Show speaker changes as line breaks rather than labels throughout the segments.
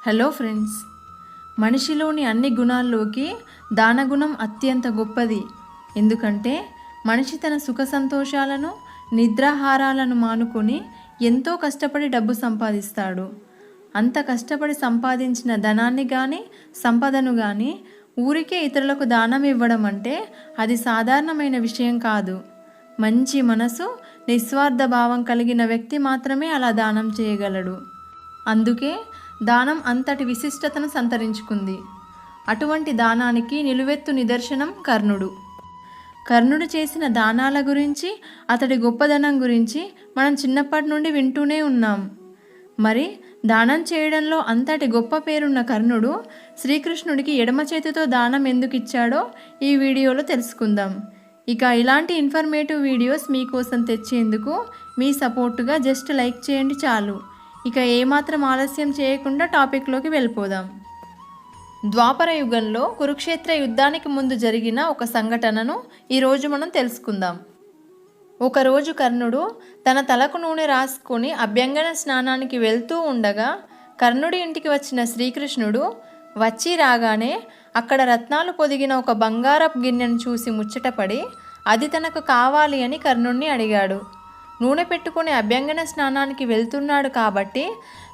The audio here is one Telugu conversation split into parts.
హలో ఫ్రెండ్స్, మనిషిలోని అన్ని గుణాల్లోకి దానగుణం అత్యంత గొప్పది. ఎందుకంటే మనిషి తన సుఖ సంతోషాలను, నిద్రాహారాలను మానుకొని ఎంతో కష్టపడి డబ్బు సంపాదిస్తాడు. అంత కష్టపడి సంపాదించిన ధనాన్ని కానీ సంపదను కానీ ఊరికే ఇతరులకు దానం ఇవ్వడం అంటే అది సాధారణమైన విషయం కాదు. మంచి మనసు, నిస్వార్థ భావం కలిగిన వ్యక్తి మాత్రమే అలా దానం చేయగలడు. అందుకే దానం అంతటి విశిష్టతను సంతరించుకుంది. అటువంటి దానానికి నిలువెత్తు నిదర్శనం కర్ణుడు. కర్ణుడు చేసిన దానాల గురించి, అతడి గొప్పదనం గురించి మనం చిన్నప్పటి నుండి వింటూనే ఉన్నాం. మరి దానం చేయడంలో అంతటి గొప్ప పేరున్న కర్ణుడు శ్రీకృష్ణుడికి ఎడమ చేతితో దానం ఎందుకు ఇచ్చాడో ఈ వీడియోలో తెలుసుకుందాం. ఇక ఇలాంటి ఇన్ఫర్మేటివ్ వీడియోస్ మీకోసం తెచ్చేందుకు మీ సపోర్టుగా జస్ట్ లైక్ చేయండి చాలు. ఇక ఏమాత్రం ఆలస్యం చేయకుండా టాపిక్లోకి వెళ్ళిపోదాం. ద్వాపర యుగంలో కురుక్షేత్ర యుద్ధానికి ముందు జరిగిన ఒక సంఘటనను ఈరోజు మనం తెలుసుకుందాం. ఒకరోజు కర్ణుడు తన తలకు నూనె రాసుకొని అభ్యంగన స్నానానికి వెళ్తూ ఉండగా కర్ణుడి ఇంటికి వచ్చిన శ్రీకృష్ణుడు వచ్చి రాగానే అక్కడ రత్నాలు పొదిగిన ఒక బంగారపు గిన్నెను చూసి ముచ్చటపడి అది తనకు కావాలి అని కర్ణుడిని అడిగాడు. నూనె పెట్టుకొని అభ్యంగన స్నానానికి వెళ్తున్నాడు కాబట్టి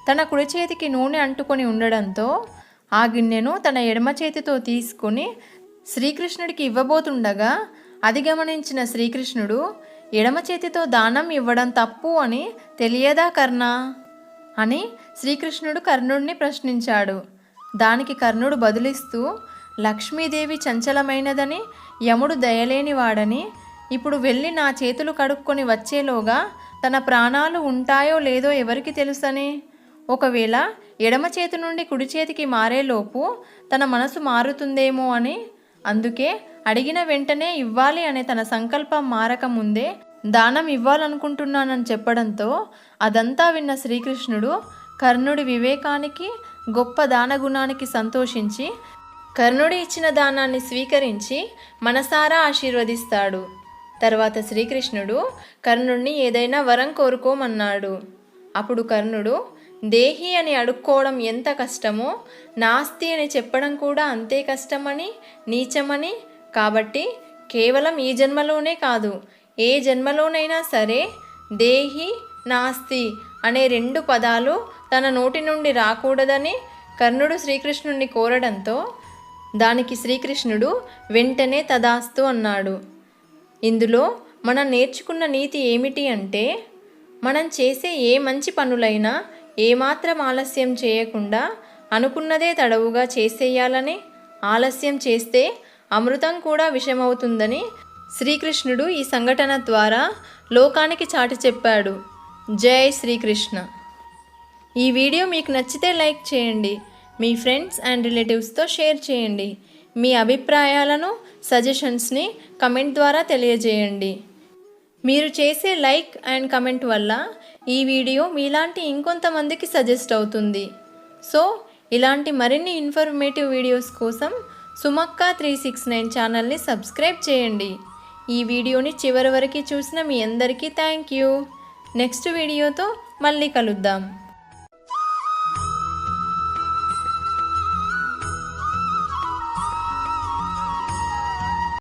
తన కుడి చేతికి నూనె అంటుకొని ఉండడంతో ఆ గిన్నెను తన ఎడమ చేతితో తీసుకొని శ్రీకృష్ణుడికి ఇవ్వబోతుండగా అది గమనించిన శ్రీకృష్ణుడు, ఎడమ చేతితో దానం ఇవ్వడం తప్పు అని తెలియదా కర్ణ అని శ్రీకృష్ణుడు కర్ణుడిని ప్రశ్నించాడు. దానికి కర్ణుడు బదులిస్తూ, లక్ష్మీదేవి చంచలమైనదని, యముడు దయలేనివాడని, ఇప్పుడు వెళ్ళి నా చేతులు కడుక్కొని వచ్చేలోగా తన ప్రాణాలు ఉంటాయో లేదో ఎవరికి తెలుసని, ఒకవేళ ఎడమ చేతి నుండి కుడి చేతికి మారేలోపు తన మనసు మారుతుందేమో అని, అందుకే అడిగిన వెంటనే ఇవ్వాలి అనే తన సంకల్పం మారకముందే దానం ఇవ్వాలనుకుంటున్నానని చెప్పడంతో అదంతా విన్న శ్రీకృష్ణుడు కర్ణుడి వివేకానికి, గొప్ప దానగుణానికి సంతోషించి కర్ణుడి ఇచ్చిన దానాన్ని స్వీకరించి మనసారా ఆశీర్వదిస్తాడు. తర్వాత శ్రీకృష్ణుడు కర్ణుడిని ఏదైనా వరం కోరుకోమన్నాడు. అప్పుడు కర్ణుడు, దేహి అని అడుక్కోవడం ఎంత కష్టమో నాస్తి అని చెప్పడం కూడా అంతే కష్టమని, నీచమని, కాబట్టి కేవలం ఈ జన్మలోనే కాదు ఏ జన్మలోనైనా సరే దేహి, నాస్తి అనే రెండు పదాలు తన నోటి నుండి రాకూడదని కర్ణుడు శ్రీకృష్ణుడిని కోరడంతో దానికి శ్రీకృష్ణుడు వెంటనే తదాస్తు అన్నాడు. ఇందులో మనం నేర్చుకున్న నీతి ఏమిటి అంటే, మనం చేసే ఏ మంచి పనులైనా ఏమాత్రం ఆలస్యం చేయకుండా అనుకున్నదే తడవుగా చేసేయాలని, ఆలస్యం చేస్తే అమృతం కూడా విషమవుతుందని శ్రీకృష్ణుడు ఈ సంఘటన ద్వారా లోకానికి చాటి చెప్పాడు. జై శ్రీకృష్ణ. ఈ వీడియో మీకు నచ్చితే లైక్ చేయండి, మీ ఫ్రెండ్స్ అండ్ రిలేటివ్స్తో షేర్ చేయండి. మీ అభిప్రాయాలను, సజెషన్స్ని కమెంట్ ద్వారా తెలియజేయండి. మీరు చేసే లైక్ అండ్ కమెంట్ వల్ల ఈ వీడియో మీలాంటి ఇంకొంతమందికి సజెస్ట్ అవుతుంది. సో ఇలాంటి మరిన్ని ఇన్ఫర్మేటివ్ వీడియోస్ కోసం సుమక్క 369 ఛానల్ని సబ్స్క్రైబ్ చేయండి. ఈ వీడియోని చివరి వరకు చూసిన మీ అందరికీ థ్యాంక్ యూ. నెక్స్ట్ వీడియోతో మళ్ళీ కలుద్దాం.